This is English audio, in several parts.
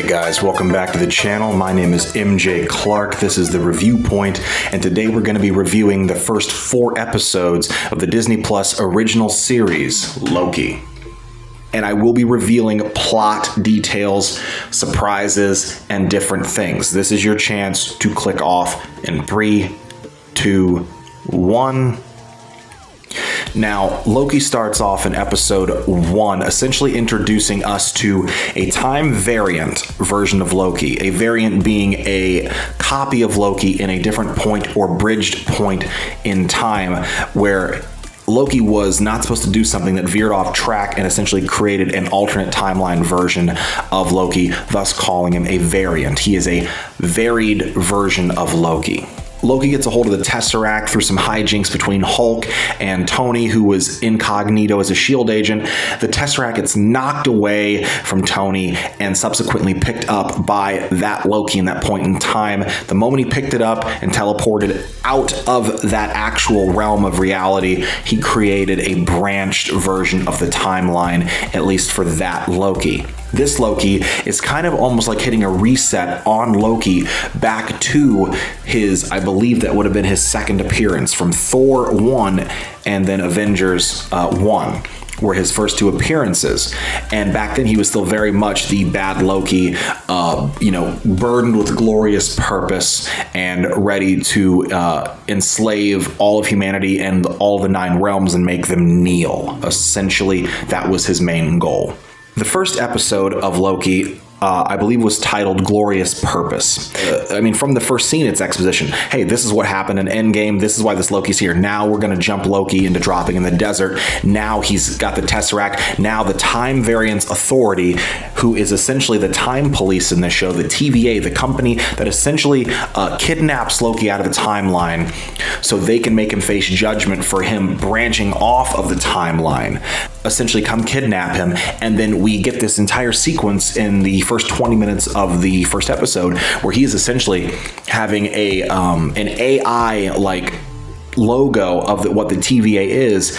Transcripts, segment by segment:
Hey guys, welcome back to the channel. My name is MJ Clark. This is the Re-Viewpoint, and today we're going to be reviewing the first 4 episodes of the Disney Plus original series, Loki. And I will be revealing plot details, surprises, and different things. This is your chance to click off in 3, 2, 1. Now, Loki starts off in episode 1, essentially introducing us to a time variant version of Loki, a variant being a copy of Loki in a different point or bridged point in time where Loki was not supposed to do something that veered off track and essentially created an alternate timeline version of Loki, thus calling him a variant. He is a varied version of Loki. Loki gets a hold of the Tesseract through some hijinks between Hulk and Tony, who was incognito as a S.H.I.E.L.D. agent. The Tesseract gets knocked away from Tony and subsequently picked up by that Loki in that point in time. The moment he picked it up and teleported out of that actual realm of reality, he created a branched version of the timeline, at least for that Loki. This Loki is kind of almost like hitting a reset on Loki back to his, I believe that would have been his second appearance from Thor 1 and then Avengers 1 were his first 2 appearances. And back then he was still very much the bad Loki, burdened with glorious purpose and ready to enslave all of humanity and all the 9 realms and make them kneel. Essentially, that was his main goal. The first episode of Loki, I believe, was titled Glorious Purpose. From the first scene, it's exposition. Hey, this is what happened in Endgame. This is why this Loki's here. Now we're going to jump Loki into dropping in the desert. Now he's got the Tesseract. Now the Time Variance Authority, who is essentially the time police in this show, the TVA, the company that essentially kidnaps Loki out of the timeline so they can make him face judgment for him branching off of the timeline. Essentially come kidnap him, and then we get this entire sequence in the first 20 minutes of the first episode where he is essentially having an AI like logo of what the TVA is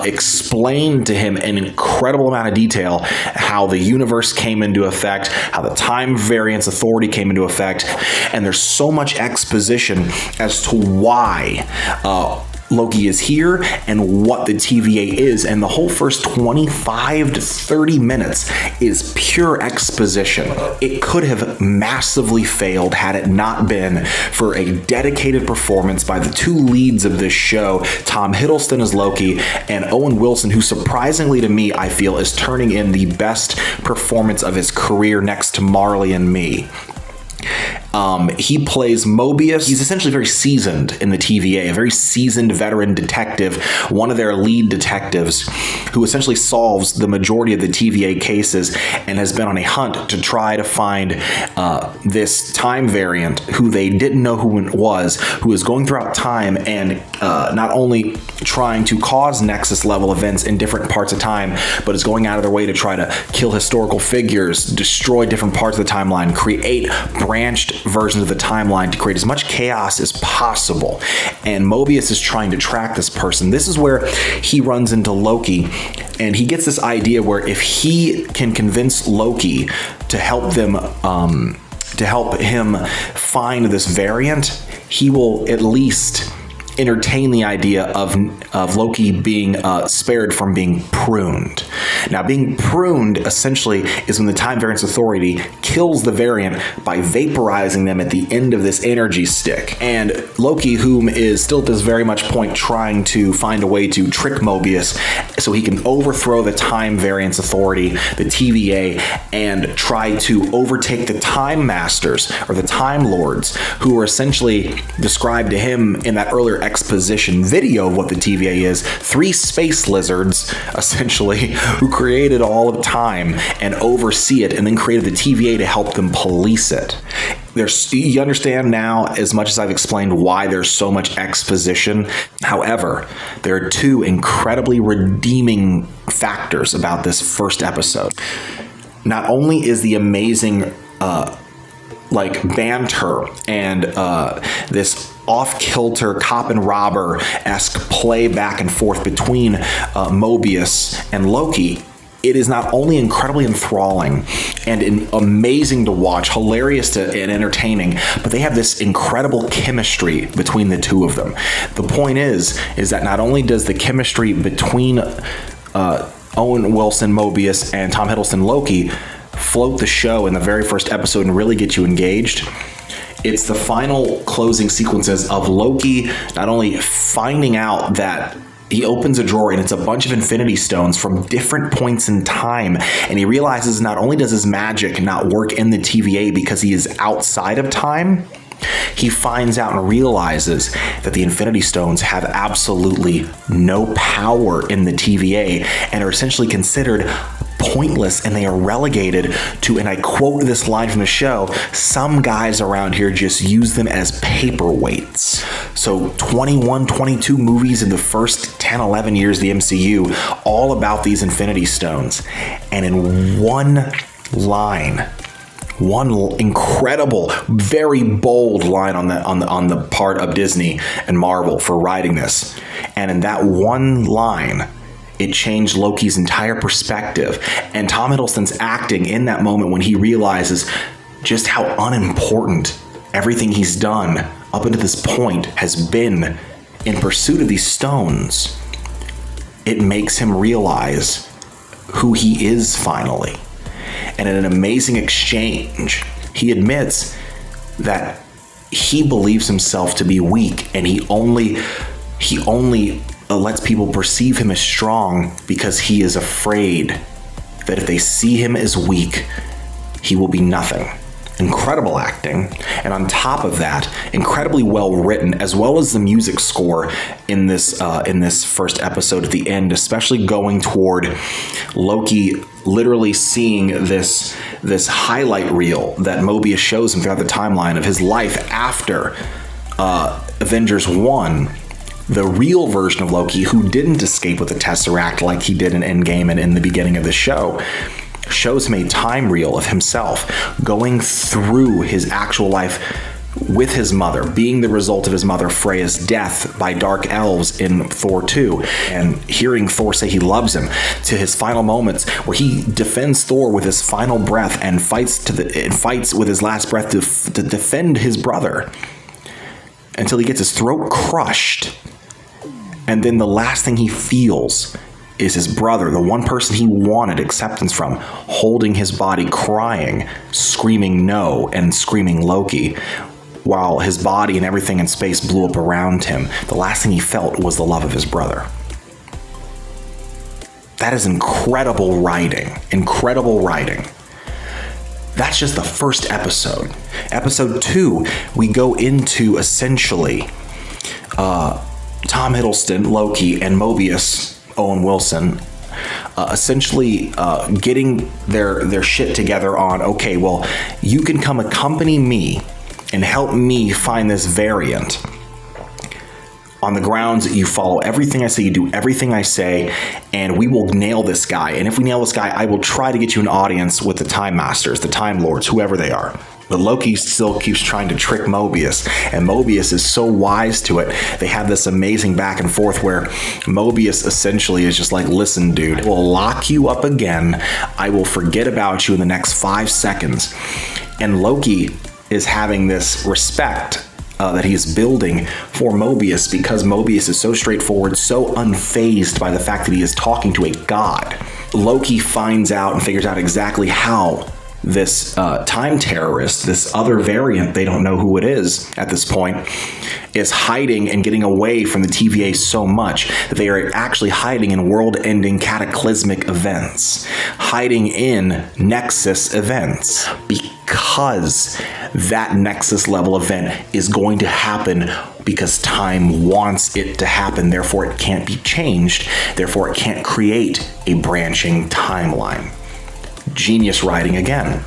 explained to him in an incredible amount of detail how the universe came into effect, how the Time Variance Authority came into effect, and there's so much exposition as to why Loki is here and what the TVA is, and the whole first 25 to 30 minutes is pure exposition. It could have massively failed had it not been for a dedicated performance by the 2 leads of this show, Tom Hiddleston as Loki and Owen Wilson, who surprisingly to me, I feel, is turning in the best performance of his career next to Marley and Me. He plays Mobius. He's essentially very seasoned in the TVA, a very seasoned veteran detective, one of their lead detectives who essentially solves the majority of the TVA cases and has been on a hunt to try to find this time variant who they didn't know who it was, who is going throughout time and not only trying to cause Nexus level events in different parts of time, but is going out of their way to try to kill historical figures, destroy different parts of the timeline, create branched versions of the timeline to create as much chaos as possible. And Mobius is trying to track this person. This is where he runs into Loki, and he gets this idea where if he can convince Loki to help them to help him find this variant, he will at least entertain the idea of Loki being spared from being pruned. Now, being pruned essentially is when the Time Variance Authority kills the variant by vaporizing them at the end of this energy stick. And Loki, whom is still at this very much point trying to find a way to trick Mobius so he can overthrow the Time Variance Authority, the TVA, and try to overtake the Time Masters, or the Time Lords, who were essentially described to him in that earlier exposition video of what the TVA is, 3 space lizards, essentially, who created all of time and oversee it, and then created the TVA to help them police it. You understand now, as much as I've explained why there's so much exposition. However, there are 2 incredibly redeeming factors about this first episode. Not only is the amazing banter and this off-kilter cop and robber-esque play back and forth between Mobius and Loki It is not only incredibly enthralling and amazing to watch, hilarious and entertaining, but they have this incredible chemistry between the two of them. The point is that not only does the chemistry between Owen Wilson, Mobius, and Tom Hiddleston, Loki, float the show in the very first episode and really get you engaged, it's the final closing sequences of Loki not only finding out that he opens a drawer and it's a bunch of infinity stones from different points in time, and he realizes not only does his magic not work in the TVA because he is outside of time, he finds out and realizes that the Infinity Stones have absolutely no power in the TVA and are essentially considered pointless, and they are relegated to, and I quote this line from the show, some guys around here just use them as paperweights. So 21, 22 movies in the first 10, 11 years of the MCU, all about these Infinity Stones. And in one line, one incredible, very bold line on the part of Disney and Marvel for writing this. And in that one line, it changed Loki's entire perspective. And Tom Hiddleston's acting in that moment when he realizes just how unimportant everything he's done up until this point has been in pursuit of these stones, it makes him realize who he is finally. And in an amazing exchange, he admits that he believes himself to be weak, and he only lets people perceive him as strong because he is afraid that if they see him as weak, he will be nothing. Incredible acting, and on top of that, incredibly well written, as well as the music score in this first episode at the end, especially going toward Loki literally seeing this highlight reel that Mobius shows him throughout the timeline of his life after Avengers 1. The real version of Loki, who didn't escape with the Tesseract like he did in Endgame and in the beginning of the show, shows him a time reel of himself going through his actual life with his mother, being the result of his mother Freya's death by dark elves in Thor 2, and hearing Thor say he loves him, to his final moments where he defends Thor with his final breath and fights with his last breath to defend his brother until he gets his throat crushed. And then the last thing he feels is his brother, the one person he wanted acceptance from, holding his body, crying, screaming no, and screaming Loki, while his body and everything in space blew up around him. The last thing he felt was the love of his brother. That is incredible writing. Incredible writing. That's just the first episode. Episode 2, we go into essentially Tom Hiddleston, Loki, and Mobius, Owen Wilson, essentially getting their shit together on, okay, well, you can come accompany me and help me find this variant on the grounds that you follow everything I say, you do everything I say, and we will nail this guy. And if we nail this guy, I will try to get you an audience with the Time Masters, the Time Lords, whoever they are. But Loki still keeps trying to trick Mobius, and Mobius is so wise to it. They have this amazing back and forth where Mobius essentially is just like, listen, dude, I will lock you up again. I will forget about you in the next 5 seconds. And Loki is having this respect that he is building for Mobius because Mobius is so straightforward, so unfazed by the fact that he is talking to a god. Loki finds out and figures out exactly how this time terrorist, this other variant, they don't know who it is at this point, is hiding and getting away from the TVA so much that they are actually hiding in world-ending cataclysmic events, hiding in Nexus events, because that Nexus level event is going to happen because time wants it to happen. Therefore, it can't be changed. Therefore, it can't create a branching timeline. Genius writing again.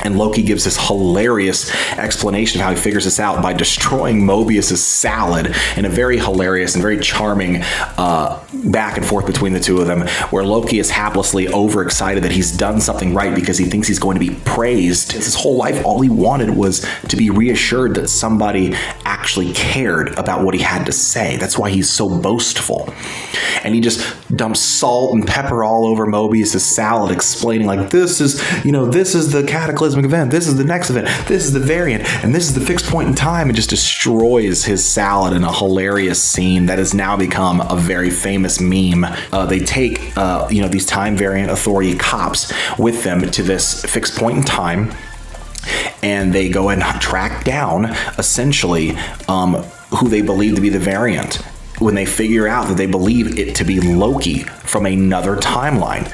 And Loki gives this hilarious explanation of how he figures this out by destroying Mobius's salad in a very hilarious and very charming back and forth between the two of them, where Loki is haplessly overexcited that he's done something right because he thinks he's going to be praised. His whole life, all he wanted was to be reassured that somebody actually cared about what he had to say. That's why he's so boastful. And he just dumps salt and pepper all over Mobius's salad, explaining like, this is the cataclysmic event, this is the next event, this is the variant, and this is the fixed point in time, and just destroys his salad in a hilarious scene that has now become a very famous meme. They take these time variant authority cops with them to this fixed point in time, and they go and track down essentially who they believe to be the variant, when they figure out that they believe it to be Loki from another timeline.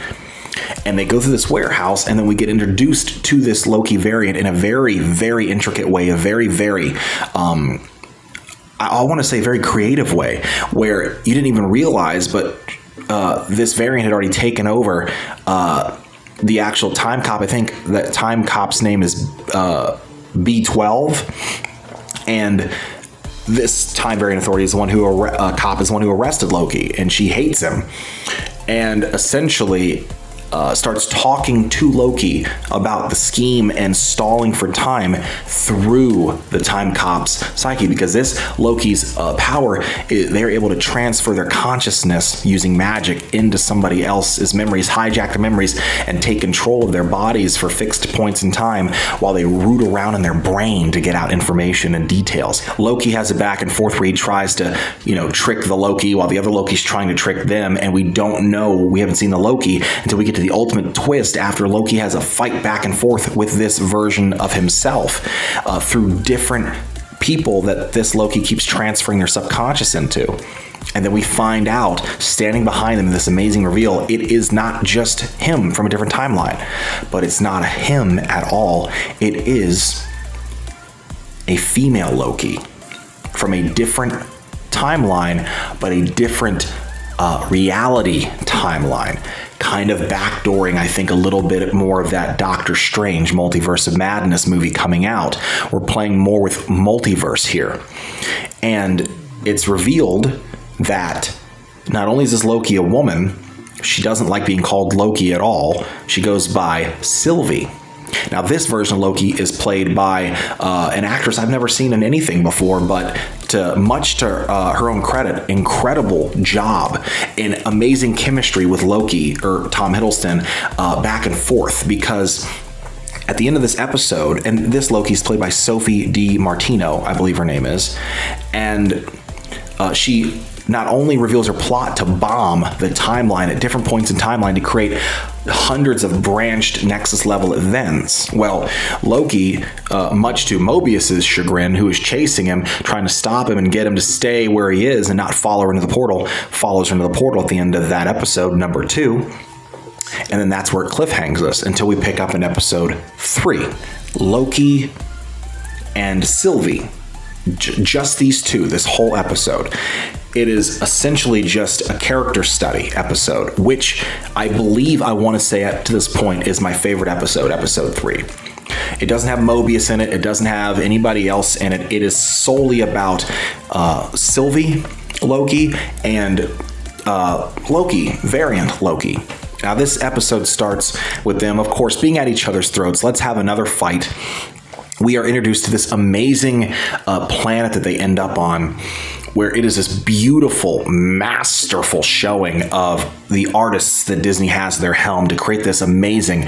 And they go through this warehouse, and then we get introduced to this Loki variant in a very, very intricate way, a very, very, I want to say very creative way, where you didn't even realize, but this variant had already taken over the actual time cop. I think that time cop's name is B12, and this time variant authority is the one who cop is the one who arrested Loki, and she hates him, and essentially starts talking to Loki about the scheme and stalling for time through the time cop's psyche, because this Loki's power, they're able to transfer their consciousness using magic into somebody else's memories, hijack their memories, and take control of their bodies for fixed points in time while they root around in their brain to get out information and details. Loki has a back and forth where he tries to, trick the Loki while the other Loki's trying to trick them, and we haven't seen the Loki until we get to the ultimate twist after Loki has a fight back and forth with this version of himself through different people that this Loki keeps transferring their subconscious into. And then we find out, standing behind him in this amazing reveal, it is not just him from a different timeline, but it's not him at all. It is a female Loki from a different timeline, but a different reality timeline, kind of backdooring, I think, a little bit more of that Doctor Strange Multiverse of Madness movie coming out. We're playing more with multiverse here. And it's revealed that not only is this Loki a woman, she doesn't like being called Loki at all. She goes by Sylvie. Now, this version of Loki is played by an actress I've never seen in anything before, but much to her own credit, incredible job in amazing chemistry with Loki, or Tom Hiddleston, back and forth, because at the end of this episode, and this Loki is played by Sophie Di Martino, I believe her name is, and she not only reveals her plot to bomb the timeline at different points in timeline to create hundreds of branched Nexus level events. Well, Loki, much to Mobius's chagrin, who is chasing him, trying to stop him and get him to stay where he is and not follow her into the portal, follows her into the portal at the end of that episode, number 2. And then that's where it cliffhangs us until we pick up in episode 3. Loki and Sylvie. Just these two, this whole episode. It is essentially just a character study episode, which I believe I want to say up to this point is my favorite episode, episode 3. It doesn't have Mobius in it. It doesn't have anybody else in it. It is solely about Sylvie, Loki, and Loki, variant Loki. Now, this episode starts with them, of course, being at each other's throats. Let's have another fight. We are introduced to this amazing planet that they end up on, where it is this beautiful, masterful showing of the artists that Disney has at their helm to create this amazing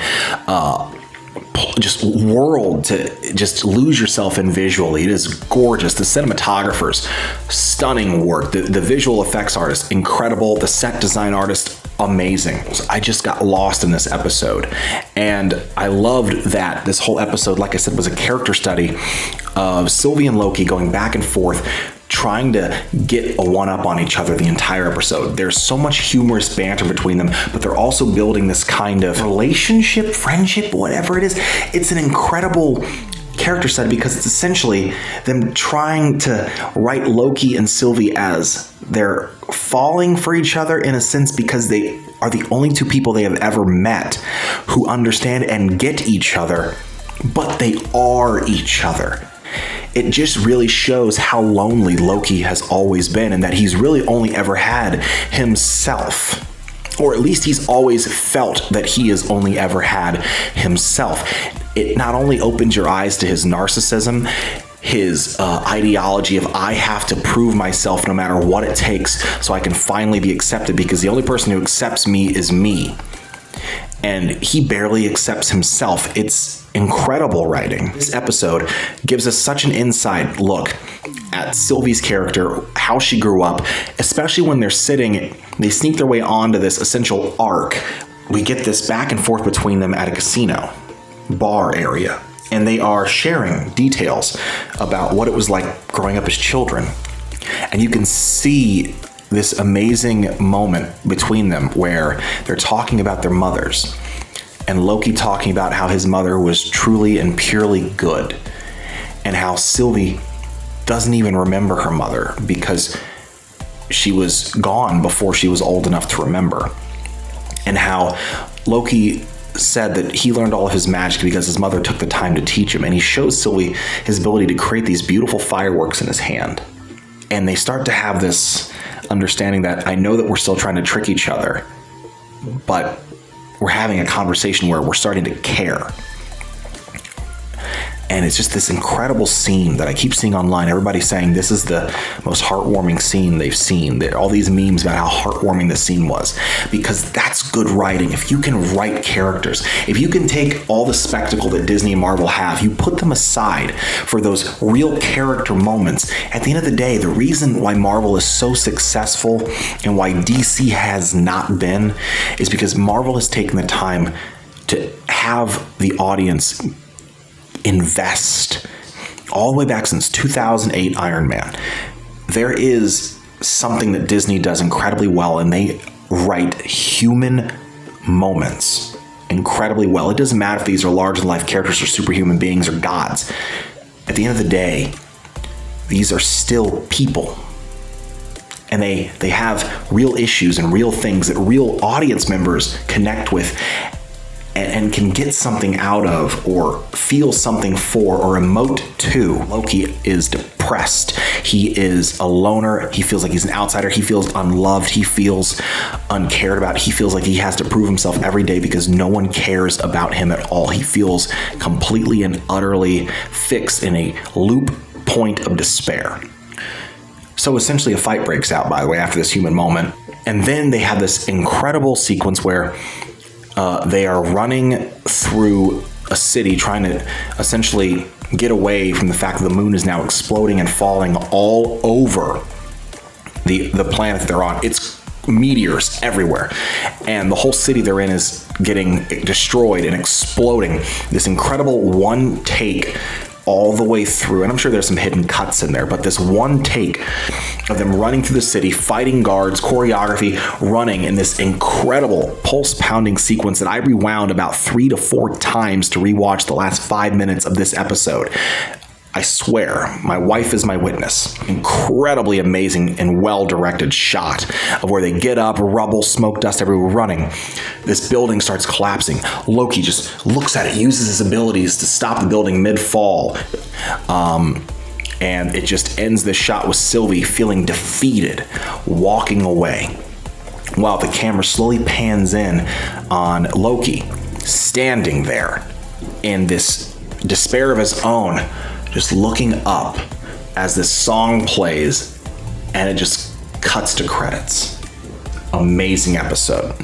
just world to just lose yourself in visually. It is gorgeous. The cinematographers, stunning work. The visual effects artists, incredible. The set design artist, amazing. I just got lost in this episode, and I loved that this whole episode, like I said, was a character study of Sylvie and Loki going back and forth, trying to get a one-up on each other the entire episode. There's so much humorous banter between them, but they're also building this kind of relationship, friendship, whatever it is. It's an incredible character study because it's essentially them trying to write Loki and Sylvie as they're falling for each other in a sense because they are the only two people they have ever met who understand and get each other, but they are each other. It just really shows how lonely Loki has always been and that he's really only ever had himself. Or at least he's always felt that he has only ever had himself. It not only opens your eyes to his narcissism, his ideology of I have to prove myself no matter what it takes so I can finally be accepted, because the only person who accepts me is me. And he barely accepts himself. It's incredible writing. This episode gives us such an inside look at Sylvie's character, how she grew up, especially when they're sitting, they sneak their way onto this essential arc. We get this back and forth between them at a casino bar area, and they are sharing details about what it was like growing up as children. And you can see this amazing moment between them where they're talking about their mothers, and Loki talking about how his mother was truly and purely good, and how Sylvie doesn't even remember her mother because she was gone before she was old enough to remember, and how Loki said that he learned all of his magic because his mother took the time to teach him, and he shows Sylvie his ability to create these beautiful fireworks in his hand. And they start to have this understanding that I know that we're still trying to trick each other, but we're having a conversation where we're starting to care. And it's just this incredible scene that I keep seeing online. Everybody's saying this is the most heartwarming scene they've seen. All these memes about how heartwarming the scene was, because that's good writing. If you can write characters, if you can take all the spectacle that Disney and Marvel have, you put them aside for those real character moments. At the end of the day, the reason why Marvel is so successful and why DC has not been is because Marvel has taken the time to have the audience invest all the way back since 2008 Iron Man. There is something that Disney does incredibly well, and they write human moments incredibly well. It doesn't matter if these are large-in-life characters or superhuman beings or gods. At the end of the day, these are still people. And they have real issues and real things that real audience members connect with and can get something out of, or feel something for, or emote to. Loki is depressed. He is a loner. He feels like he's an outsider. He feels unloved. He feels uncared about. He feels like he has to prove himself every day because no one cares about him at all. He feels completely and utterly fixed in a loop point of despair. So essentially a fight breaks out, by the way, after this human moment. And then they have this incredible sequence where they are running through a city trying to essentially get away from the fact that the moon is now exploding and falling all over the planet that they're on. It's meteors everywhere, and the whole city they're in is getting destroyed and exploding. This incredible one take all the way through, and I'm sure there's some hidden cuts in there, but this one take of them running through the city, fighting guards, choreography, running in this incredible pulse-pounding sequence that I rewound about 3 to 4 times to rewatch the last 5 minutes of this episode. I swear, my wife is my witness. Incredibly amazing and well-directed shot of where they get up, rubble, smoke, dust everywhere, running. This building starts collapsing. Loki just looks at it, uses his abilities to stop the building mid-fall. And it just ends the shot with Sylvie feeling defeated, walking away, while the camera slowly pans in on Loki, standing there in this despair of his own, just looking up as this song plays, and it just cuts to credits. Amazing episode.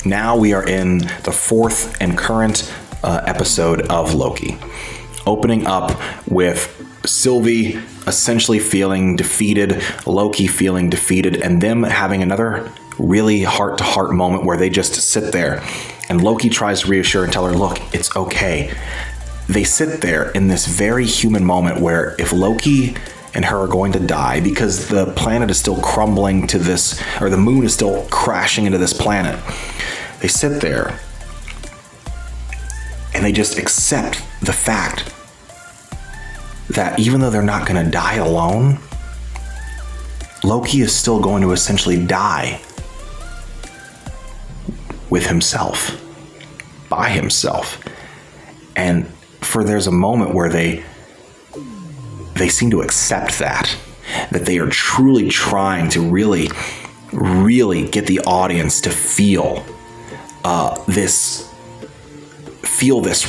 Now we are in the 4th and current episode of Loki, opening up with Sylvie essentially feeling defeated, Loki feeling defeated, and them having another really heart-to-heart moment where they just sit there, and Loki tries to reassure and tell her, look, it's okay. They sit there in this very human moment where if Loki and her are going to die, because the planet is still crumbling to this, or the moon is still crashing into this planet, they sit there and they just accept the fact that even though they're not going to die alone, Loki is still going to essentially die with himself, by himself. And there's a moment where they seem to accept that they are truly trying to really get the audience to feel this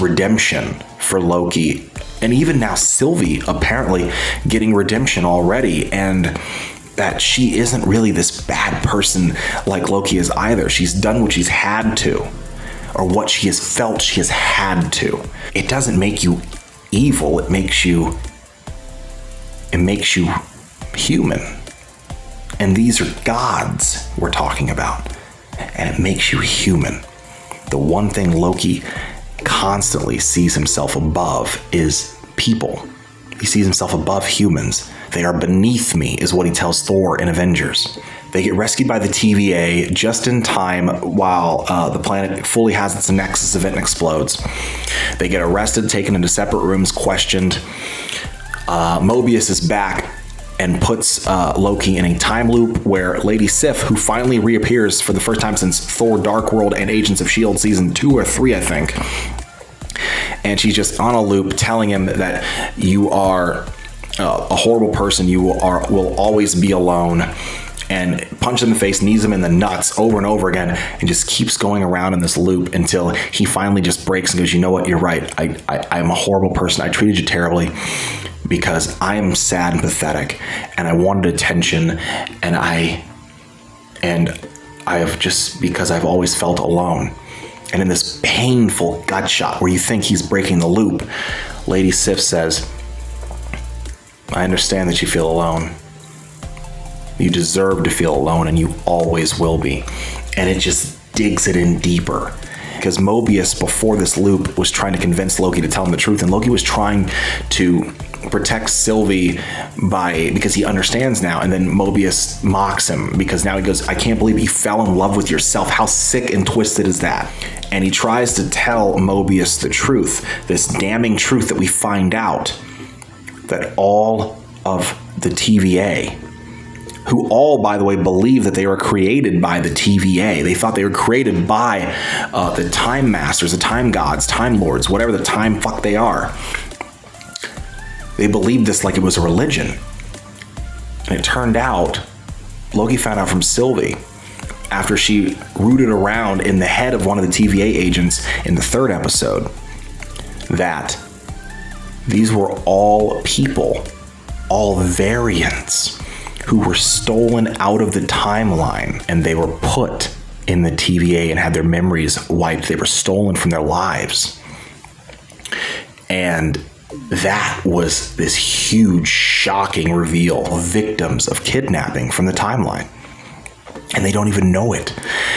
redemption for Loki. And even now, Sylvie apparently getting redemption already, and that she isn't really this bad person like Loki is either. She's done what she's had to, or what she has felt she has had to. It doesn't make you evil, it makes you human. And these are gods we're talking about, and it makes you human. The one thing Loki constantly sees himself above is people. He sees himself above humans. They are beneath me, is what he tells Thor in Avengers. They get rescued by the TVA just in time while the planet fully has its Nexus event and explodes. They get arrested, taken into separate rooms, questioned. Mobius is back and puts Loki in a time loop where Lady Sif, who finally reappears for the first time since Thor Dark World and Agents of S.H.I.E.L.D. season 2 or 3, I think. And she's just on a loop telling him that you are a horrible person, you will always be alone, and punches him in the face, knees him in the nuts over and over again, and just keeps going around in this loop until he finally just breaks and goes, you know what, you're right, I'm a horrible person, I treated you terribly because I am sad and pathetic, and I wanted attention, and I have just, because I've always felt alone. And in this painful gut shot where you think he's breaking the loop, Lady Sif says, I understand that you feel alone. You deserve to feel alone, and you always will be. And it just digs it in deeper. Because Mobius, before this loop, was trying to convince Loki to tell him the truth, and Loki was trying to protect Sylvie because he understands now, and then Mobius mocks him because now he goes, I can't believe you fell in love with yourself. How sick and twisted is that? And he tries to tell Mobius the truth, this damning truth that we find out that all of the TVA, who all, by the way, believe that they were created by the TVA. They thought they were created by the Time Masters, the Time Gods, Time Lords, whatever the time fuck they are. They believed this like it was a religion. And it turned out, Loki found out from Sylvie, after she rooted around in the head of one of the TVA agents in the 3rd episode, that these were all people, all variants, who were stolen out of the timeline, and they were put in the TVA and had their memories wiped. They were stolen from their lives. And that was this huge, shocking reveal of victims of kidnapping from the timeline. And they don't even know it.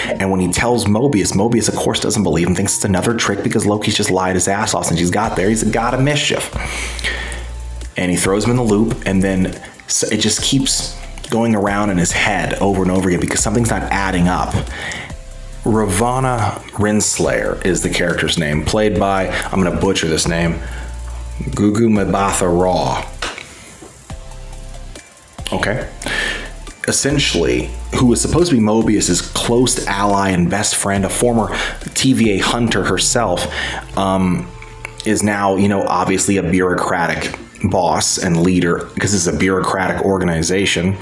And when he tells Mobius, of course doesn't believe him, thinks it's another trick because Loki's just lied his ass off since he's got there. He's a god of mischief. And he throws him in the loop, and then it just keeps going around in his head over and over again because something's not adding up. Ravonna Renslayer is the character's name, played by, I'm going to butcher this name, Gugu Mbatha Raw. Okay. Essentially, who is supposed to be Mobius's close ally and best friend, a former TVA hunter herself, is now, obviously a bureaucratic boss and leader, because this is a bureaucratic organization,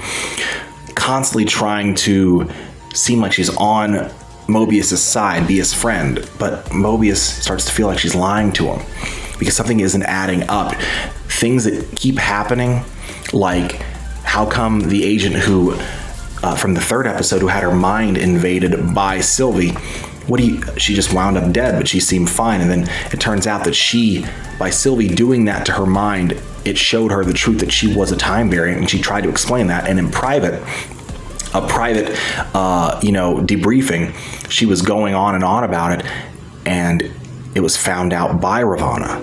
constantly trying to seem like she's on Mobius's side, be his friend, but Mobius starts to feel like she's lying to him because something isn't adding up. Things that keep happening, like how come the agent who from the 3rd episode who had her mind invaded by Sylvie, she just wound up dead, but she seemed fine. And then it turns out that by Sylvie doing that to her mind, it showed her the truth that she was a time variant, and she tried to explain that. And in a private debriefing, she was going on and on about it, and it was found out by Ravonna,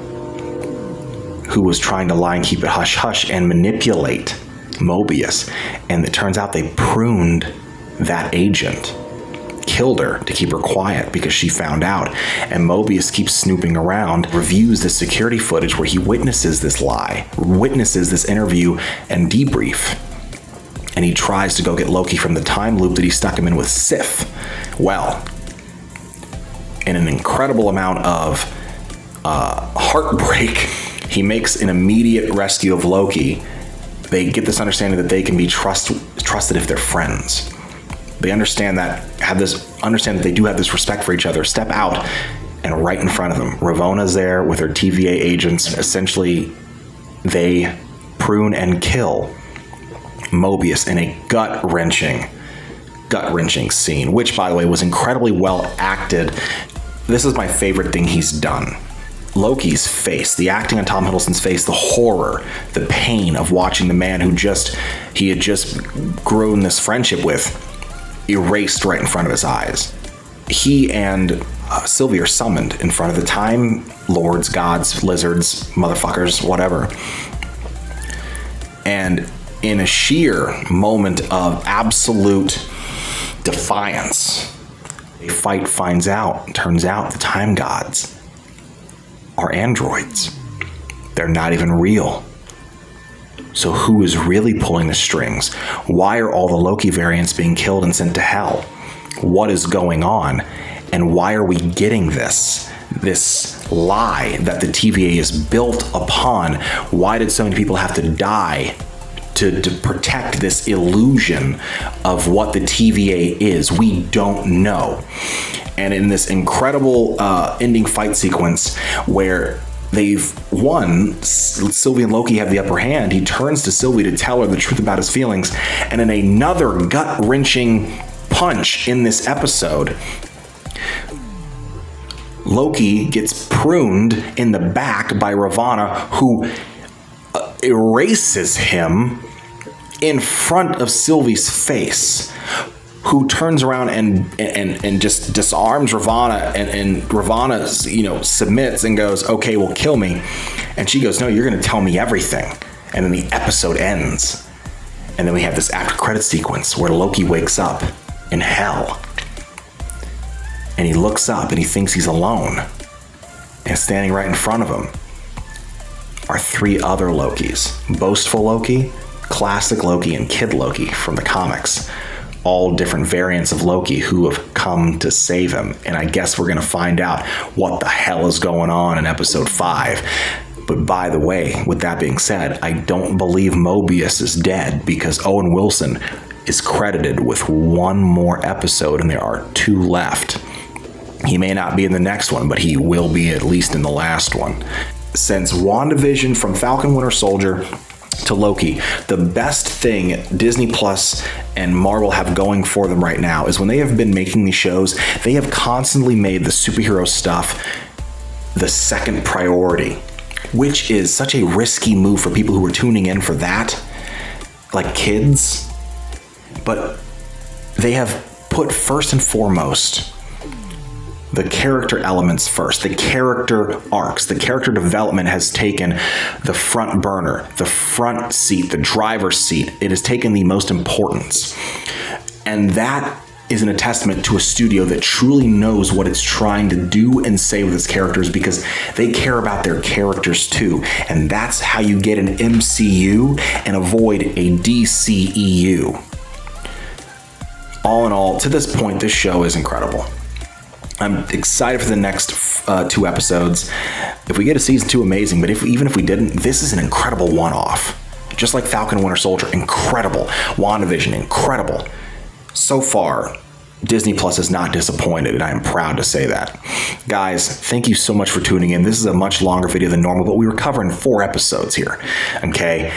who was trying to lie and keep it hush-hush and manipulate Mobius. And it turns out they pruned that agent, killed her to keep her quiet because she found out. And Mobius keeps snooping around, reviews the security footage where he witnesses this lie, witnesses this interview and debrief. And he tries to go get Loki from the time loop that he stuck him in with Sif. Well, in an incredible amount of heartbreak, he makes an immediate rescue of Loki. They get this understanding that they can be trusted if they're friends. They understand that they do have this respect for each other, step out And right in front of them, Ravonna's there with her TVA agents. Essentially, they prune and kill Mobius in a gut-wrenching scene, which, by the way, was incredibly well acted. This is my favorite thing he's done. Loki's face, the acting on Tom Hiddleston's face, the horror, the pain of watching the man who he had just grown this friendship with erased right in front of his eyes. He and Sylvie are summoned in front of the Time Lords, gods, lizards, motherfuckers, whatever. And in a sheer moment of absolute defiance, a fight turns out the Time Gods are androids. They're not even real. So who is really pulling the strings? Why are all the Loki variants being killed and sent to hell? What is going on? And why are we getting this lie that the TVA is built upon? Why did so many people have to die to protect this illusion of what the TVA is? We don't know. And in this incredible ending fight sequence where they've won, Sylvie and Loki have the upper hand, he turns to Sylvie to tell her the truth about his feelings. And in another gut-wrenching punch in this episode, Loki gets pruned in the back by Ravonna, who erases him in front of Sylvie's face, who turns around and just disarms Ravonna, and Ravonna, submits and goes, okay, well, kill me. And she goes, no, you're going to tell me everything. And then the episode ends. And then we have this after credit sequence where Loki wakes up in hell. And he looks up and he thinks he's alone. And standing right in front of him are three other Lokis. Boastful Loki, Classic Loki, and Kid Loki from the comics. All different variants of Loki who have come to save him. And I guess we're going to find out what the hell is going on in episode 5. But by the way, with that being said, I don't believe Mobius is dead, because Owen Wilson is credited with one more episode and there are 2 left. He may not be in the next one, but he will be at least in the last one. Since WandaVision, from Falcon Winter Soldier to Loki, the best thing Disney Plus and Marvel have going for them right now is when they have been making these shows, they have constantly made the superhero stuff the second priority, which is such a risky move for people who are tuning in for that, like kids. But they have put first and foremost the character elements first, the character arcs, the character development has taken the front burner, the front seat, the driver's seat. It has taken the most importance. And that is a testament to a studio that truly knows what it's trying to do and say with its characters, because they care about their characters too. And that's how you get an MCU and avoid a DCEU. All in all, to this point, this show is incredible. I'm excited for the next 2 episodes. If we get a season 2, amazing. But even if we didn't, this is an incredible one-off. Just like Falcon Winter Soldier, incredible. WandaVision, incredible. So far, Disney Plus has not disappointed, and I am proud to say that. Guys, thank you so much for tuning in. This is a much longer video than normal, but we were covering 4 episodes here, okay?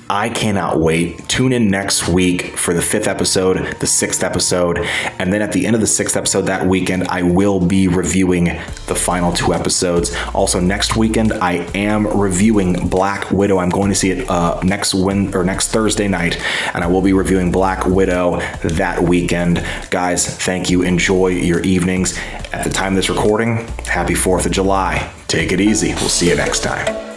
I cannot wait. Tune in next week for the 5th episode, the 6th episode, and then at the end of the 6th episode that weekend, I will be reviewing the final 2 episodes. Also, next weekend, I am reviewing Black Widow. I'm going to see it next Thursday night, and I will be reviewing Black Widow that weekend. Guys, thank you. Enjoy your evenings. At the time of this recording, happy 4th of July. Take it easy. We'll see you next time.